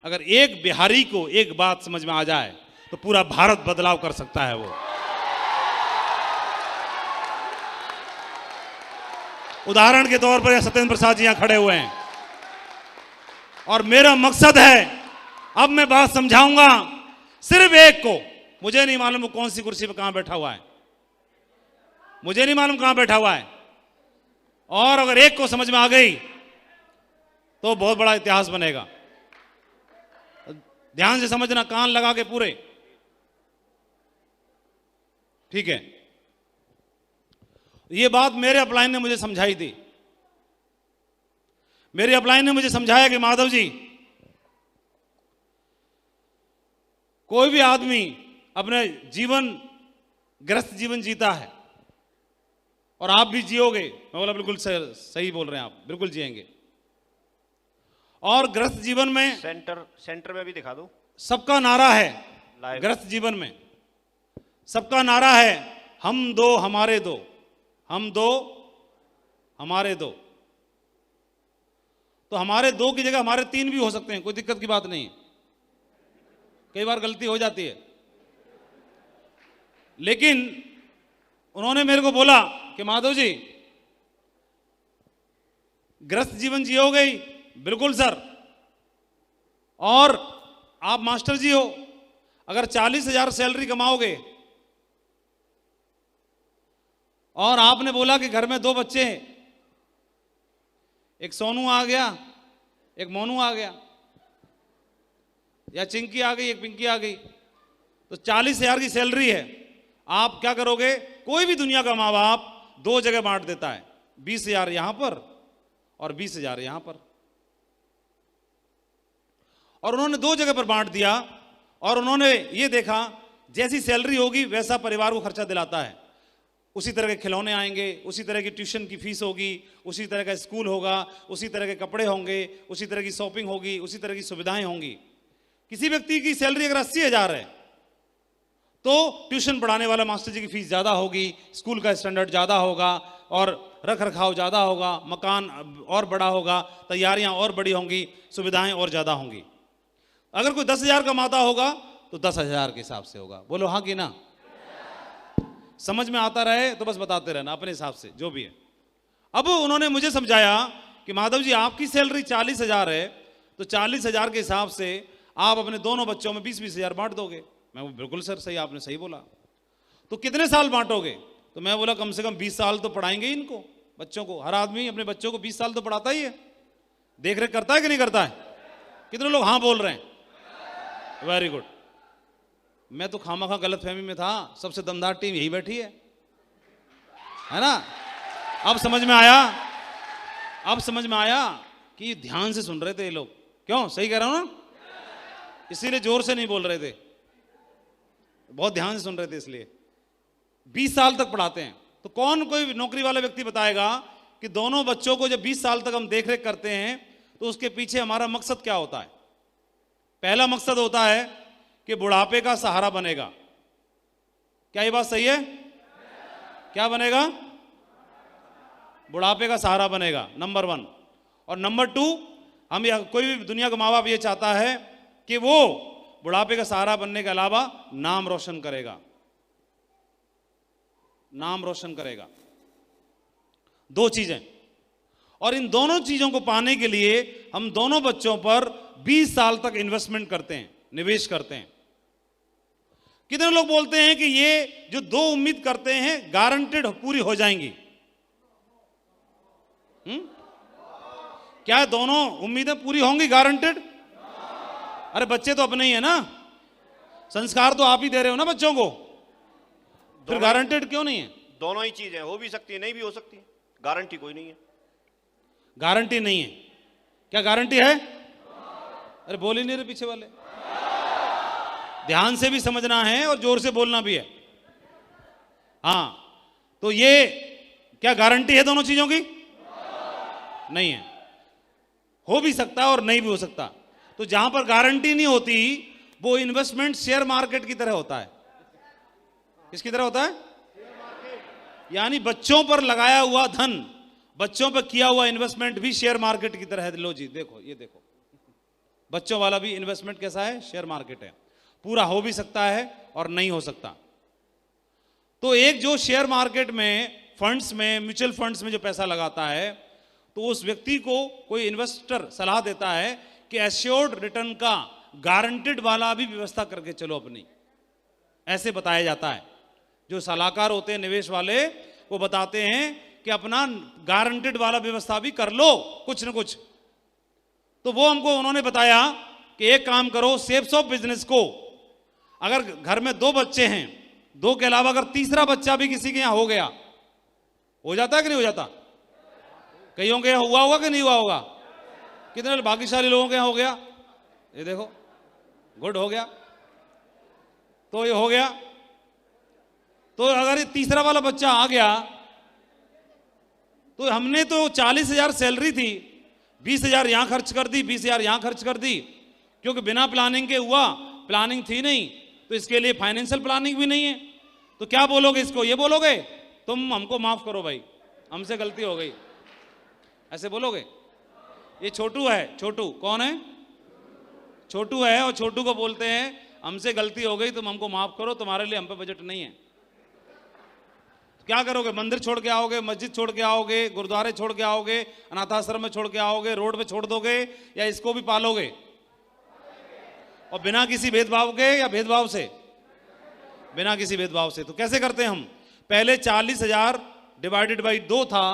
अगर एक बिहारी को एक बात समझ में आ जाए तो पूरा भारत बदलाव कर सकता है। वो उदाहरण के तौर पर सत्येंद्र प्रसाद जी यहां खड़े हुए हैं और मेरा मकसद है, अब मैं बात समझाऊंगा सिर्फ एक को। मुझे नहीं मालूम वो कौन सी कुर्सी पर कहां बैठा हुआ है, मुझे नहीं मालूम कहां बैठा हुआ है, और अगर एक को समझ में आ गई तो बहुत बड़ा इतिहास बनेगा। ध्यान से समझना, कान लगा के पूरे, ठीक है। ये बात मेरे अपलाइन ने मुझे समझाई थी। मेरे अपलाइन ने मुझे समझाया कि माधव जी, कोई भी आदमी अपने जीवन ग्रस्त जीवन जीता है और आप भी जियोगे। मैं बोला बिल्कुल सही बोल रहे हैं आप, बिल्कुल जिएंगे। और ग्रस्त जीवन में सेंटर में भी दिखा दो, सबका नारा है ग्रस्त जीवन में, सबका नारा है हम दो हमारे दो, हम दो हमारे दो। तो हमारे दो की जगह हमारे तीन भी हो सकते हैं, कोई दिक्कत की बात नहीं है। कई बार गलती हो जाती है, लेकिन उन्होंने मेरे को बोला कि माधव जी ग्रस्त जीवन जियोगे ही? बिल्कुल सर। और आप मास्टर जी हो, अगर 40,000 सैलरी कमाओगे और आपने बोला कि घर में 2 बच्चे हैं, एक सोनू आ गया एक मोनू आ गया, या चिंकी आ गई एक पिंकी आ गई, तो 40,000 की सैलरी है, आप क्या करोगे? कोई भी दुनिया का माँ बाप 2 जगह बांट देता है, 20,000 यहां पर और 20,000 यहां पर। और उन्होंने 2 जगह पर बांट दिया और उन्होंने ये देखा जैसी सैलरी होगी वैसा परिवार को खर्चा दिलाता है। उसी तरह के खिलौने आएंगे, उसी तरह की ट्यूशन की फीस होगी, उसी तरह का स्कूल होगा, उसी तरह के कपड़े होंगे, उसी तरह की शॉपिंग होगी, उसी तरह की सुविधाएं होंगी। किसी व्यक्ति की सैलरी अगर 80,000 है तो ट्यूशन पढ़ाने वाला मास्टर जी की फीस ज्यादा होगी, स्कूल का स्टैंडर्ड ज्यादा होगा और रख रखाव ज्यादा होगा, मकान और बड़ा होगा, तैयारियां और बड़ी होंगी, सुविधाएं और ज्यादा होंगी। अगर कोई 10,000 कमाता होगा तो 10,000 के हिसाब से होगा। बोलो हाँ कि ना? समझ में आता रहे तो बस बताते रहना अपने हिसाब से जो भी है। अब उन्होंने मुझे समझाया कि माधव जी आपकी सैलरी 40,000 है तो 40,000 के हिसाब से आप अपने दोनों बच्चों में 20-20 हजार बांट दोगे। मैं वो बिल्कुल सर सही, आपने सही बोला। तो कितने साल बांटोगे? तो मैं बोला कम से कम 20 साल तो पढ़ाएंगे इनको, बच्चों को। हर आदमी अपने बच्चों को 20 साल तो पढ़ाता ही है, देख रेख करता है कि नहीं करता है? कितने लोग हाँ बोल रहे हैं? Very good. मैं तो खामा खा गलत फहमी में था, सबसे दमदार टीम यही बैठी है ना? अब समझ में आया, अब समझ में आया कि ध्यान से सुन रहे थे ये लोग। क्यों? सही कह रहा हूं ना? इसीलिए जोर से नहीं बोल रहे थे, बहुत ध्यान से सुन रहे थे। इसलिए 20 साल तक पढ़ाते हैं। तो कौन कोई नौकरी वाला व्यक्ति बताएगा कि दोनों बच्चों को जब 20 साल तक हम देख रेख करते हैं तो उसके पीछे हमारा मकसद क्या होता है? पहला मकसद होता है कि बुढ़ापे का सहारा बनेगा। क्या ये बात सही है? क्या बनेगा? बुढ़ापे का सहारा बनेगा, नंबर 1। और नंबर 2, हम कोई भी दुनिया का माँ बाप ये चाहता है कि वो बुढ़ापे का सहारा बनने के अलावा नाम रोशन करेगा, नाम रोशन करेगा। 2 चीजें। और इन दोनों चीजों को पाने के लिए हम दोनों बच्चों पर 20 साल तक इन्वेस्टमेंट करते हैं, निवेश करते हैं। कितने लोग बोलते हैं कि ये जो 2 उम्मीद करते हैं गारंटेड पूरी हो जाएंगी? क्या दोनों उम्मीदें पूरी होंगी गारंटेड? अरे बच्चे तो अपने ही है ना, संस्कार तो आप ही दे रहे हो ना बच्चों को, फिर गारंटेड क्यों नहीं है? दोनों ही चीजें हो भी सकती है, नहीं भी हो सकती है, गारंटी कोई नहीं है। गारंटी नहीं है? क्या गारंटी है? अरे बोल ही नहीं रहे पीछे वाले। ध्यान से भी समझना है और जोर से बोलना भी है। हाँ, तो ये क्या गारंटी है दोनों चीजों की? नहीं है। हो भी सकता है और नहीं भी हो सकता। तो जहां पर गारंटी नहीं होती वो इन्वेस्टमेंट शेयर मार्केट की तरह होता है। किसकी तरह होता है? यानी बच्चों पर लगाया हुआ धन, बच्चों पर किया हुआ इन्वेस्टमेंट भी शेयर मार्केट की तरह है। लो जी देखो, ये देखो, बच्चों वाला भी इन्वेस्टमेंट कैसा है? शेयर मार्केट है। पूरा हो भी सकता है और नहीं हो सकता। तो एक जो शेयर मार्केट में, फंड्स में, म्यूचुअल फंड्स में जो पैसा लगाता है, तो उस व्यक्ति को कोई इन्वेस्टर सलाह देता है कि एश्योर्ड रिटर्न का गारंटेड वाला भी व्यवस्था करके चलो अपनी, ऐसे बताया जाता है। जो सलाहकार होते हैं निवेश वाले, वो बताते हैं कि अपना गारंटेड वाला व्यवस्था भी कर लो कुछ न कुछ। तो वो हमको उन्होंने बताया कि एक काम करो, सेप्स ऑफ बिजनेस को, अगर घर में 2 बच्चे हैं, 2 के अलावा अगर तीसरा बच्चा भी किसी के यहां हो गया, हो जाता है कि नहीं हो जाता? कईयों के यहां हुआ होगा कि नहीं हुआ होगा? कितने भाग्यशाली लोगों के यहां हो गया? ये देखो, गुड, हो गया। तो ये हो गया। तो अगर ये तीसरा वाला बच्चा आ गया, तो हमने तो 40,000 सैलरी थी, 20,000 यहां खर्च कर दी, 20,000 यहां खर्च कर दी, क्योंकि बिना प्लानिंग के हुआ, प्लानिंग थी नहीं, तो इसके लिए फाइनेंशियल प्लानिंग भी नहीं है। तो क्या बोलोगे इसको? ये बोलोगे तुम हमको माफ करो भाई, हमसे गलती हो गई, ऐसे बोलोगे? ये छोटू है। छोटू कौन है? छोटू है। और छोटू को बोलते हैं हमसे गलती हो गई, तुम हमको माफ करो, तुम्हारे लिए हम पे बजट नहीं है। क्या करोगे? मंदिर छोड़ के आओगे, मस्जिद छोड़ के आओगे, गुरुद्वारे छोड़ के आओगे, अनाथाश्रम में छोड़ के आओगे, रोड पे छोड़ दोगे, या इसको भी पालोगे? और बिना किसी भेदभाव के या भेदभाव से? बिना किसी भेदभाव से। तो कैसे करते हैं हम? पहले 40,000 डिवाइडेड बाई 2 था,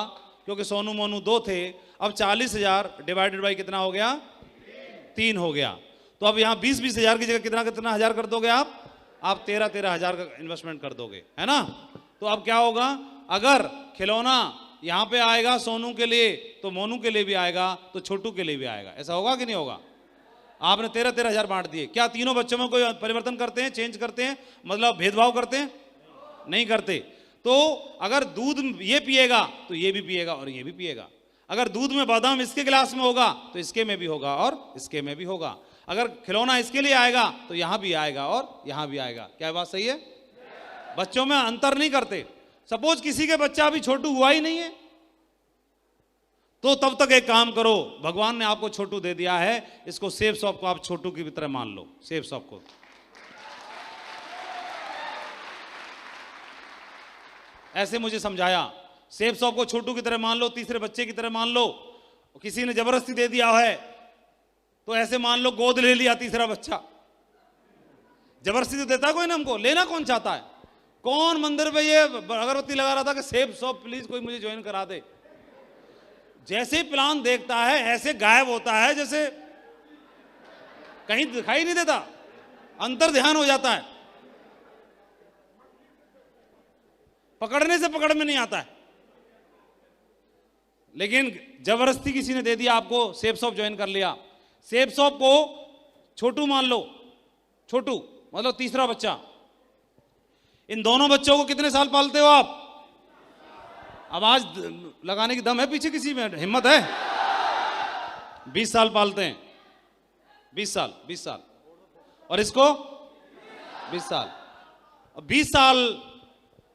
क्योंकि सोनू मोनू 2 थे। अब 40,000 डिवाइडेड बाई कितना हो गया? 3 हो गया। तो अब यहां 20,000 की जगह कितना कितना हजार कर दोगे आप 13,000 का इन्वेस्टमेंट कर दोगे, है ना? तो अब क्या होगा? अगर खिलौना यहां पे आएगा सोनू के लिए, तो मोनू के लिए भी आएगा, तो छोटू के लिए भी आएगा। ऐसा होगा कि नहीं होगा? आपने 13,000 बांट दिए। क्या तीनों बच्चों में कोई परिवर्तन करते हैं, चेंज करते हैं, मतलब भेदभाव करते हैं? नहीं करते। तो अगर दूध ये पिएगा तो ये भी पिएगा और ये भी पिएगा। अगर दूध में बादाम इसके गिलास में होगा तो इसके में भी होगा और इसके में भी होगा। अगर खिलौना इसके लिए आएगा तो यहां भी आएगा और यहां भी आएगा। क्या बात सही है? बच्चों में अंतर नहीं करते। सपोज किसी के बच्चा अभी छोटू हुआ ही नहीं है, तो तब तक एक काम करो, भगवान ने आपको छोटू दे दिया है, इसको सेफ शॉप को आप छोटू की तरह मान लो। सेफ शॉप को ऐसे मुझे समझाया, सेफ शॉप को छोटू की तरह मान लो, तीसरे बच्चे की तरह मान लो। किसी ने जबरदस्ती दे दिया है तो ऐसे मान लो गोद ले लिया तीसरा बच्चा। जबरदस्ती तो देता कोई ना, हमको लेना कौन चाहता है? कौन मंदिर पे ये अगरबत्ती लगा रहा था कि सेफ शॉप प्लीज कोई मुझे ज्वाइन करा दे? जैसे प्लान देखता है ऐसे गायब होता है, जैसे कहीं दिखाई नहीं देता, अंतर ध्यान हो जाता है, पकड़ने से पकड़ में नहीं आता है। लेकिन जबरदस्ती किसी ने दे दिया आपको, सेफ शॉप ज्वाइन कर लिया। सेफ शॉप को छोटू मान लो, छोटू मतलब तीसरा बच्चा। इन दोनों बच्चों को कितने साल पालते हो आप? आवाज लगाने की दम है पीछे किसी में? हिम्मत है? 20 साल पालते हैं। 20 साल और इसको 20 साल। 20 साल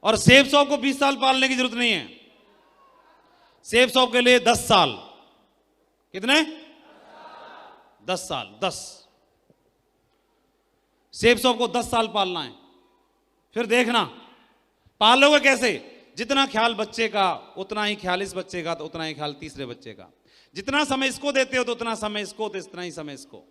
और सेफ शॉप को 20 साल पालने की जरूरत नहीं है। सेफ शॉप के लिए 10 साल। कितने? 10 साल। 10 सेफ शॉप को 10 साल पालना है। फिर देखना पालोगे कैसे। जितना ख्याल बच्चे का उतना ही ख्याल इस बच्चे का, तो उतना ही ख्याल तीसरे बच्चे का। जितना समय इसको देते हो तो उतना समय इसको, तो इतना ही समय इसको।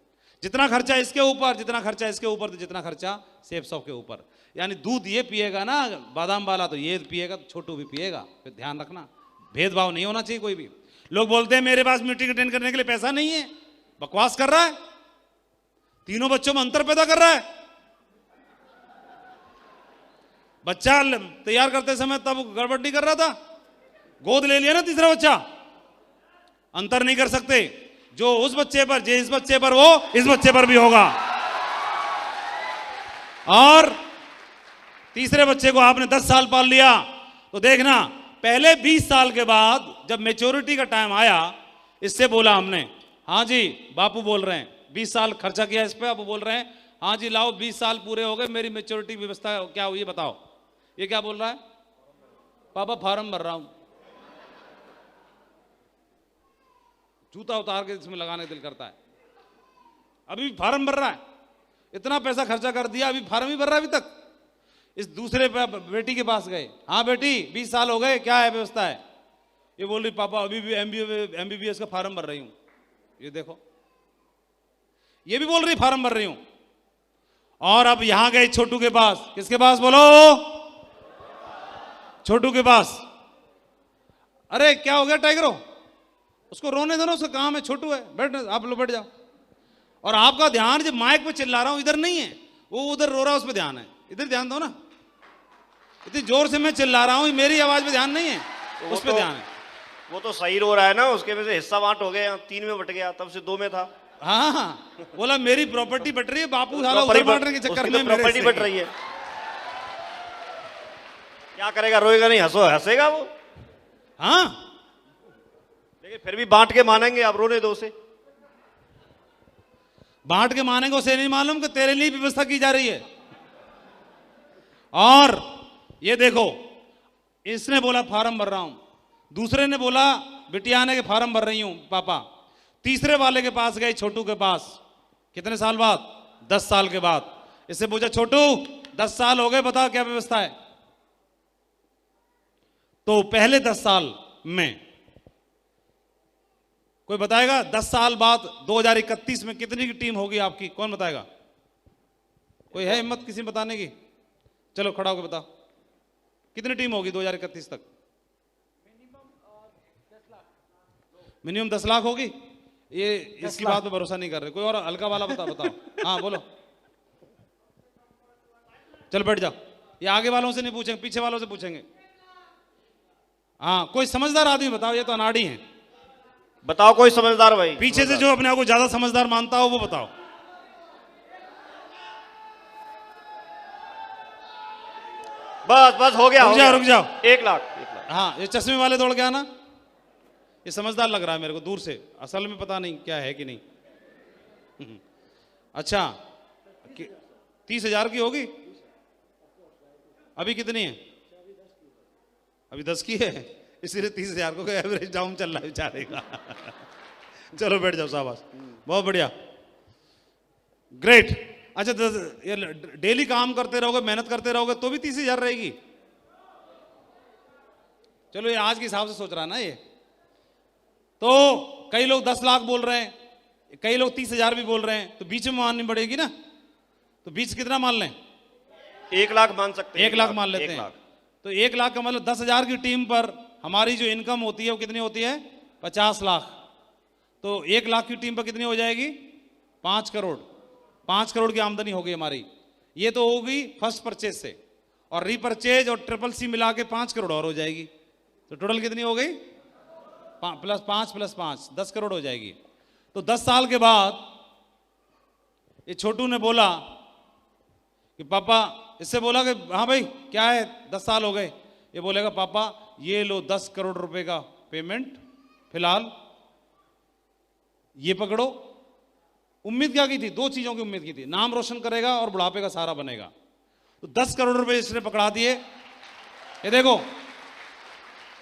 जितना खर्चा इसके ऊपर, जितना खर्चा इसके ऊपर, तो जितना खर्चा सेफ शॉप के ऊपर। यानी दूध ये पिएगा ना बादाम वाला, तो ये पिएगा तो छोटू भी पिएगा। फिर ध्यान रखना, भेदभाव नहीं होना चाहिए कोई भी। लोग बोलते हैं मेरे पास मीटिंग अटेंड करने के लिए पैसा नहीं है, बकवास कर रहा है। तीनों बच्चों में अंतर पैदा कर रहा है। बच्चा तैयार करते समय तब गड़बड़ नहीं कर रहा था, गोद ले लिया ना तीसरा बच्चा। अंतर नहीं कर सकते। जो उस बच्चे पर, जो इस बच्चे पर, वो इस बच्चे पर भी होगा। और तीसरे बच्चे को आपने 10 साल पाल लिया, तो देखना पहले 20 साल के बाद जब मैच्योरिटी का टाइम आया, इससे बोला हमने, हाँ जी बापू बोल रहे हैं 20 साल खर्चा किया इस पे, अब बोल रहे हैं हाँ जी लाओ 20 साल पूरे हो गए, मेरी मैच्योरिटी व्यवस्था क्या हुई बताओ। ये क्या बोल रहा है? पापा फॉर्म भर रहा हूं। जूता उतार के इसमें लगाने का दिल करता है। अभी भी फार्म भर रहा है, इतना पैसा खर्चा कर दिया, अभी फार्म ही भर रहा है अभी तक। इस दूसरे बेटी के पास गए, हाँ बेटी 20 साल हो गए, क्या है व्यवस्था है? ये बोल रही पापा अभी भी MBBS का फार्म भर रही हूं। ये देखो, ये भी बोल रही फार्म भर रही हूं। और अब यहां गए छोटू के पास, किसके पास बोलो? छोटू के पास। अरे क्या हो गया टाइगरो, उसको रोने दो ना, उसका काम है, छोटू है, बैठ, आप लोग बैठ जाओ। और आपका ध्यान जब माइक पे चिल्ला रहा हूं इधर नहीं है, वो उधर रो रहा है, उस पर ध्यान है, इधर ध्यान दो ना। इतनी जोर से मैं चिल्ला रहा हूं, मेरी आवाज पे ध्यान नहीं है, उस पर ध्यान है। वो तो सही रो रहा है ना, उसके में से हिस्सा बांट हो गया, 3 में बट गया, तब से 2 में था। हाँ हाँ, बोला मेरी प्रॉपर्टी बट रही है, बापू साला उधर बांटने के चक्कर में प्रॉपर्टी बट रही है। क्या करेगा, रोएगा नहीं, हंसेगा वो। हाँ, लेकिन फिर भी बांट के मानेंगे, आप रोने दो उसे। बांट के मानेंगे, उसे नहीं मालूम कि तेरे लिए व्यवस्था की जा रही है। और ये देखो, इसने बोला फार्म भर रहा हूं, दूसरे ने बोला बिटिया ने के फार्म भर रही हूं पापा। तीसरे वाले के पास गए, छोटू के पास, कितने साल बाद? 10 साल के बाद। इससे पूछा छोटू 10 साल हो गए, बता क्या व्यवस्था है? तो पहले 10 साल में कोई बताएगा 10 साल बाद 2031 में कितनी की टीम होगी आपकी? कौन बताएगा? कोई है हिम्मत किसी बताने की? चलो खड़ा होकर बताओ, कितनी टीम होगी 2031 तक? मिनिमम 10 लाख होगी। ये इसकी बात पे भरोसा नहीं कर रहे। कोई और हल्का वाला बताओ। हाँ बोलो, चल बैठ जाओ। ये आगे वालों से नहीं पूछेंगे, पीछे वालों से पूछेंगे। हाँ, कोई समझदार आदमी बताओ, ये तो अनाड़ी है। बताओ कोई समझदार भाई, पीछे से जो अपने आप को ज्यादा समझदार मानता हो वो बताओ। बस बस हो गया, रुक जाओ। 1 लाख। हाँ, ये चश्मे वाले दौड़ गया ना, ये समझदार लग रहा है मेरे को दूर से, असल में पता नहीं क्या है कि नहीं। अच्छा, 30,000 की होगी? अभी कितनी है? अभी 10 की है, इसीलिए 30,000 को एवरेज डाउन चल रहा है बेचारे का। चलो बैठ जाओ, शाबाश, बहुत बढ़िया, ग्रेट। अच्छा, ये डेली काम करते रहोगे, मेहनत करते रहोगे तो भी 30,000 रहेगी। चलो ये आज के हिसाब से सोच रहा है ना ये। तो कई लोग 10 लाख बोल रहे हैं, कई लोग 30,000 भी बोल रहे हैं, तो बीच में माननी पड़ेगी ना। तो बीच कितना मान लें? 1 लाख मान सकते हैं। 1 लाख मान लेते हैं। तो 1 लाख का मतलब 10,000 की टीम पर हमारी जो इनकम होती है वो कितनी होती है? 50 लाख। तो 1 लाख की टीम पर कितनी हो जाएगी? 5 करोड़। 5 करोड़ की आमदनी होगी हमारी। ये तो होगी फर्स्ट परचेज से, और रीपरचेज और CCC मिला के 5 करोड़ और हो जाएगी। तो टोटल कितनी हो गई? +5 + 5 10 करोड़ हो जाएगी। तो 10 साल के बाद ये छोटू ने बोला कि पापा, इससे बोला कि हाँ भाई क्या है 10 साल हो गए, ये बोलेगा पापा ये लो 10 करोड़ रुपए का पेमेंट, फिलहाल ये पकड़ो। उम्मीद क्या की थी? 2 चीजों की उम्मीद की थी, नाम रोशन करेगा और बुढ़ापे का सहारा बनेगा। तो 10 करोड़ रुपए इसने पकड़ा दिए। ये देखो,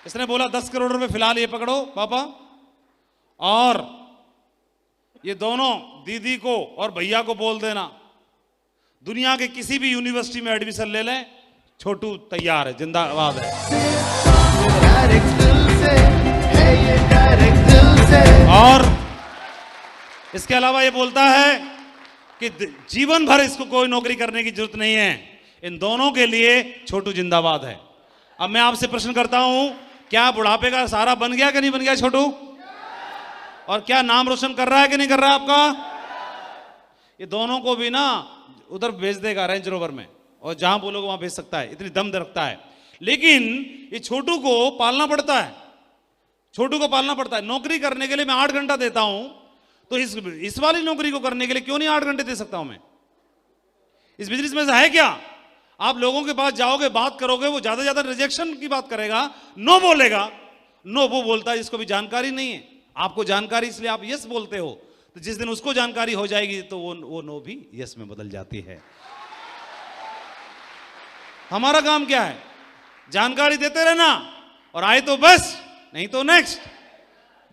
इसने बोला 10 करोड़ रुपए फिलहाल ये पकड़ो पापा, और ये दोनों दीदी को और भैया को बोल देना दुनिया के किसी भी यूनिवर्सिटी में एडमिशन ले लें, छोटू तैयार है, जिंदाबाद है। और इसके अलावा ये बोलता है कि जीवन भर इसको कोई नौकरी करने की जरूरत नहीं है, इन दोनों के लिए छोटू जिंदाबाद है। अब मैं आपसे प्रश्न करता हूं, क्या बुढ़ापे का सहारा बन गया कि नहीं बन गया छोटू? और क्या नाम रोशन कर रहा है कि नहीं कर रहा है आपका? ये दोनों को भी ना उधर भेज देगा रेंज रोवर में, और जहां बोलोगे वहां भेज सकता है, इतनी दम रखता है। लेकिन ये छोटू को पालना पड़ता है, छोटू को पालना पड़ता है। नौकरी करने के लिए मैं 8 घंटा देता हूं, तो इस वाली नौकरी को करने के लिए क्यों नहीं 8 घंटे दे सकता हूं मैं? इस बिजनेस में है क्या? आप लोगों के पास जाओगे, बात करोगे, वो ज्यादा ज्यादा रिजेक्शन की बात करेगा, नो बोलेगा। नो वो बोलता है जिसको भी जानकारी नहीं है। आपको जानकारी इसलिए आप यस बोलते हो, तो जिस दिन उसको जानकारी हो जाएगी तो वो नो भी यस में बदल जाती है। हमारा काम क्या है? जानकारी देते रहना, और आए तो बस, नहीं तो नेक्स्ट।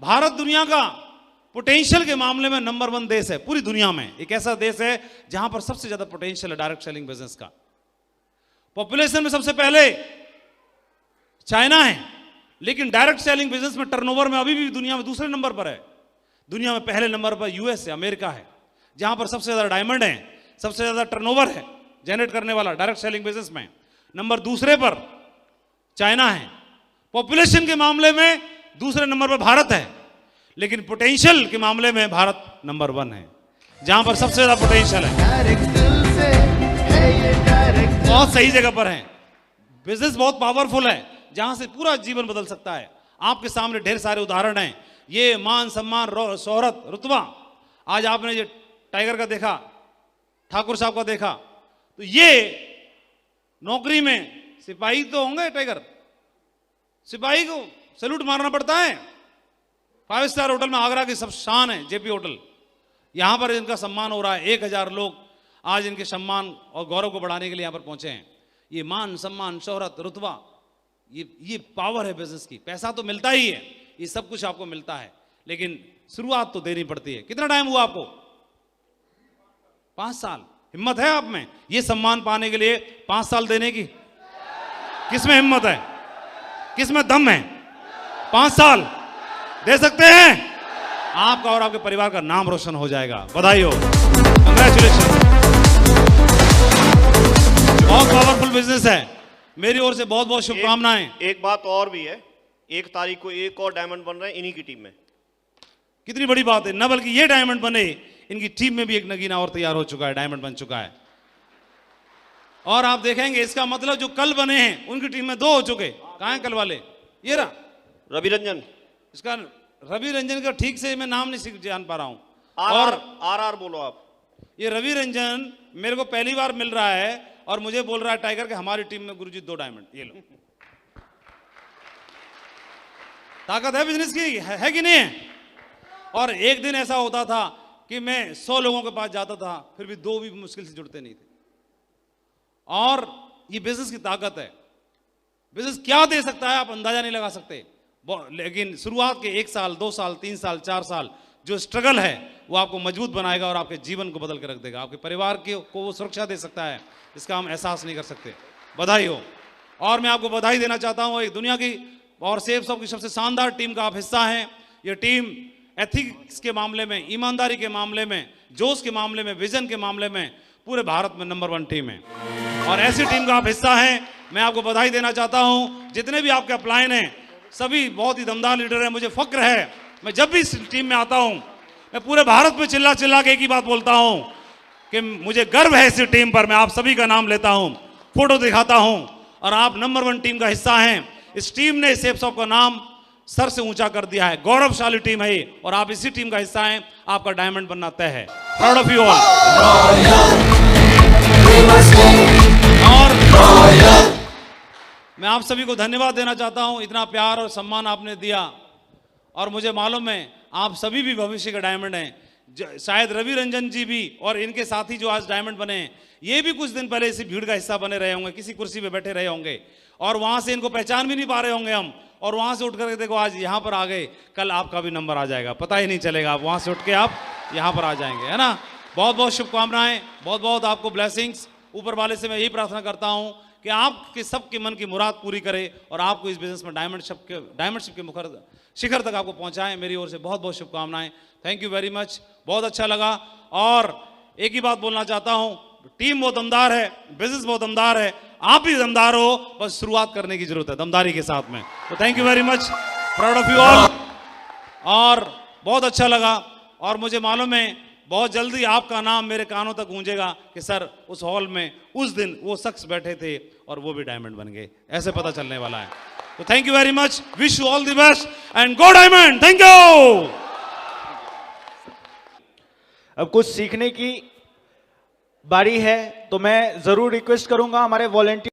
भारत दुनिया का पोटेंशियल के मामले में नंबर 1 देश है पूरी दुनिया में। एक ऐसा देश है जहां पर सबसे ज्यादा पोटेंशियल है डायरेक्ट सेलिंग बिजनेस का। पॉपुलेशन में सबसे पहले चाइना है, लेकिन डायरेक्ट सेलिंग बिजनेस में टर्नओवर में अभी भी दुनिया में दूसरे नंबर पर है। दुनिया में पहले नंबर पर यूएस है, अमेरिका है, जहां पर सबसे ज्यादा डायमंड है, सबसे ज्यादा टर्नओवर है जनरेट करने वाला डायरेक्ट सेलिंग बिजनेस में। नंबर दूसरे पर चाइना है। पॉपुलेशन के मामले में दूसरे नंबर पर भारत है, लेकिन पोटेंशियल के मामले में भारत नंबर 1 है, जहां पर सबसे ज्यादा पोटेंशियल है। बहुत सही जगह पर है। बिजनेस बहुत पावरफुल है, जहां से पूरा जीवन बदल सकता है। आपके सामने ढेर सारे उदाहरण हैं। ये मान सम्मान शोहरत रुतबा, आज आपने ये टाइगर का देखा, ठाकुर साहब का देखा, तो ये नौकरी में सिपाही तो होंगे। टाइगर सिपाही को सैल्यूट मारना पड़ता है। 5 स्टार होटल में, आगरा की सब शान है जेपी होटल, यहां पर इनका सम्मान हो रहा है। 1000 लोग आज इनके सम्मान और गौरव को बढ़ाने के लिए यहां पर पहुंचे हैं। ये मान सम्मान शोहरत रुतबा, ये पावर है बिजनेस की। पैसा तो मिलता ही है, ये सब कुछ आपको मिलता है, लेकिन शुरुआत तो देनी पड़ती है। कितना टाइम हुआ आपको? 5 साल। हिम्मत है आप में ये सम्मान पाने के लिए 5 साल देने की? किसमें हिम्मत है, किसमें दम है? 5 साल दे सकते हैं? आपका और आपके परिवार का नाम रोशन हो जाएगा। बधाई हो, कंग्रेचुलेशन। बहुत पावरफुल बिजनेस है। मेरी ओर से बहुत बहुत शुभकामनाएं। एक बात और भी है, 1 तारीख को एक और डायमंड बन रहे हैं इन्हीं की टीम में। कितनी बड़ी बात है। न बल्कि ये डायमंड बने, इनकी टीम में भी एक नगीना और तैयार हो चुका है, डायमंड बन चुका है। और आप देखेंगे इसका मतलब जो कल बने हैं उनकी टीम में 2 हो चुके। कहां हैं कल वाले? ये रहा रवि रंजन। इसका रवि रंजन का ठीक से मैं नाम नहीं जान पा रहा हूं। और आर बोलो आप। ये रवि रंजन मेरे को पहली बार मिल रहा है और मुझे बोल रहा है टाइगर के हमारी टीम में गुरुजी 2 डायमंड। ये लो, ताकत है बिजनेस की, है कि नहीं है? और एक दिन ऐसा होता था कि मैं 100 लोगों के पास जाता था, फिर भी 2 भी मुश्किल से जुड़ते नहीं थे। और ये बिजनेस की ताकत है। बिजनेस क्या दे सकता है आप अंदाजा नहीं लगा सकते, लेकिन शुरुआत के 1 साल 2 साल 3 साल 4 साल जो स्ट्रगल है वो आपको मजबूत बनाएगा और आपके जीवन को बदल के रख देगा। आपके परिवार को वो सुरक्षा दे सकता है, इसका हम एहसास नहीं कर सकते। बधाई हो। और मैं आपको बधाई देना चाहता हूँ, एक दुनिया की और सेफ सब की सबसे शानदार टीम का आप हिस्सा हैं। ये टीम एथिक्स के मामले में, ईमानदारी के मामले में, जोश के मामले में, विजन के मामले में पूरे भारत में नंबर 1 टीम है और ऐसी टीम का आप हिस्सा हैं। मैं आपको बधाई देना चाहता हूं। जितने भी आपके अपलाइन हैं सभी बहुत ही दमदार लीडर हैं। मुझे फक्र है, मैं जब भी इस टीम में आता हूं मैं पूरे भारत में चिल्ला चिल्ला के एक ही बात बोलता हूं कि मुझे गर्व है इस टीम पर। मैं आप सभी का नाम लेता हूं, फोटो दिखाता हूं और आप नंबर 1 टीम का हिस्सा हैं। इस टीम ने सेफ शॉप का नाम सर से ऊंचा कर दिया है। गौरवशाली टीम है ये और आप इसी टीम का हिस्सा हैं। आपका डायमंड बनना तय है। Proud of you all. और मैं आप सभी को धन्यवाद देना चाहता हूं, इतना प्यार और सम्मान आपने दिया और मुझे मालूम है आप सभी भी भविष्य के डायमंड हैं। शायद रवि रंजन जी भी और इनके साथी जो आज डायमंड बने हैं ये भी कुछ दिन पहले इसी भीड़ का हिस्सा बने रहे होंगे, किसी कुर्सी पे बैठे रहे होंगे और वहां से इनको पहचान भी नहीं पा रहे होंगे हम, और वहां से उठ करके देखो आज यहां पर आ गए। कल आपका भी नंबर आ जाएगा, पता ही नहीं चलेगा, आप वहां से उठ के आप यहां पर आ जाएंगे, है ना। बहुत बहुत शुभकामनाएं, बहुत बहुत आपको ब्लेसिंग्स। ऊपर वाले से मैं यही प्रार्थना करता हूं कि आपके सबके मन की मुराद पूरी करे और आपको इस बिजनेस में डायमंडशिप के मुखर शिखर तक आपको पहुंचाएं। मेरी ओर से बहुत बहुत शुभकामनाएं। थैंक यू वेरी मच, बहुत अच्छा लगा। और एक ही बात बोलना चाहता हूं, टीम बहुत दमदार है, बिजनेस बहुत दमदार है, आप भी दमदार हो, बस शुरुआत करने की जरूरत है दमदारी के साथ में। तो thank you very much, proud of you all. और बहुत अच्छा लगा और मुझे मालूम है बहुत जल्दी आपका नाम मेरे कानों तक गूंजेगा कि सर उस हॉल में उस दिन वो शख्स बैठे थे और वो भी डायमंड बन गए, ऐसे पता चलने वाला है। तो thank you very much, wish you all the best and go diamond. Thank you. अब कुछ सीखने की बारी है, तो मैं जरूर रिक्वेस्ट करूंगा हमारे वॉलंटियर